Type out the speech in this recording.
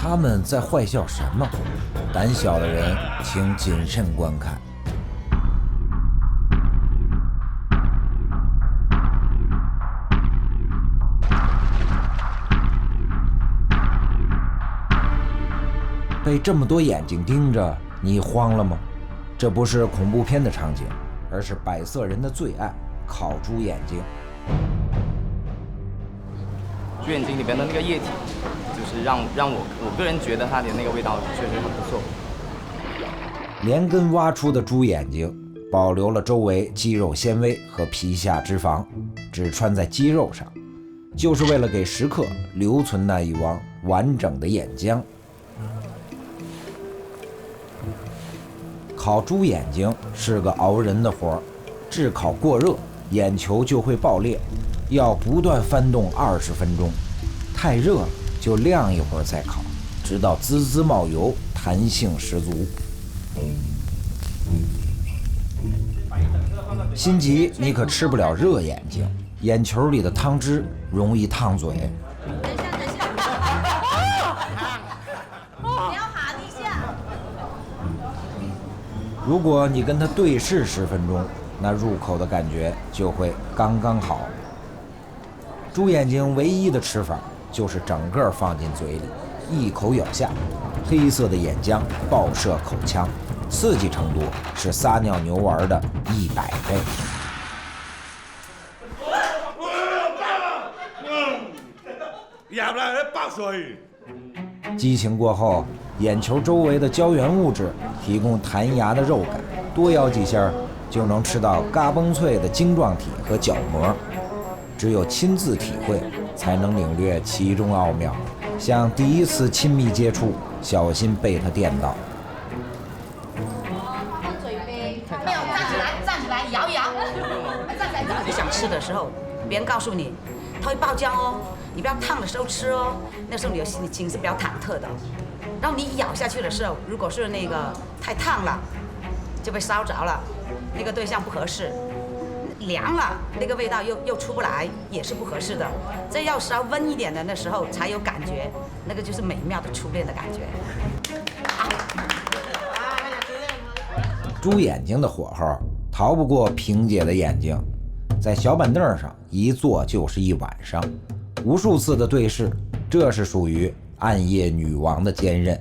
他们在坏笑什么？胆小的人请谨慎观看。被这么多眼睛盯着，你慌了吗？这不是恐怖片的场景，而是百色人的最爱——烤猪眼睛。猪眼睛里边的那个液体，就是让我个人觉得它的那个味道确实很不错。连根挖出的猪眼睛，保留了周围肌肉纤维和皮下脂肪，只穿在肌肉上，就是为了给食客留存那一汪完整的眼浆。烤猪眼睛是个熬人的活儿，炙烤过热，眼球就会爆裂，要不断翻动20分钟，太热了就晾一会儿再烤，直到滋滋冒油，弹性十足。心急你可吃不了热眼睛，眼球里的汤汁容易烫嘴。等一下，不要喊一下。如果你跟它对视10分钟，那入口的感觉就会刚刚好。猪眼睛唯一的吃法就是整个放进嘴里，一口咬下，黑色的眼浆爆射口腔，刺激程度是撒尿牛丸的100倍。激情过后，眼球周围的胶原物质提供弹牙的肉感，多咬几下就能吃到嘎嘣脆的晶状体和角膜。只有亲自体会，才能领略其中奥妙。像第一次亲密接触，小心被它电到。放放嘴呗，没有站起来，摇一摇，站起来。你想吃的时候，别人告诉你，它会爆浆哦，你不要烫的时候吃哦，那时候你的心情是比较忐忑的。然后你咬下去的时候，如果是那个太烫了，就被烧着了，那个对象不合适。凉了，那个味道又出不来，也是不合适的。这要稍温一点的那时候才有感觉，那个就是美妙的初恋的感觉。猪眼睛的火候逃不过萍姐的眼睛，在小板凳上一坐就是一晚上，无数次的对视，这是属于暗夜女王的坚韧。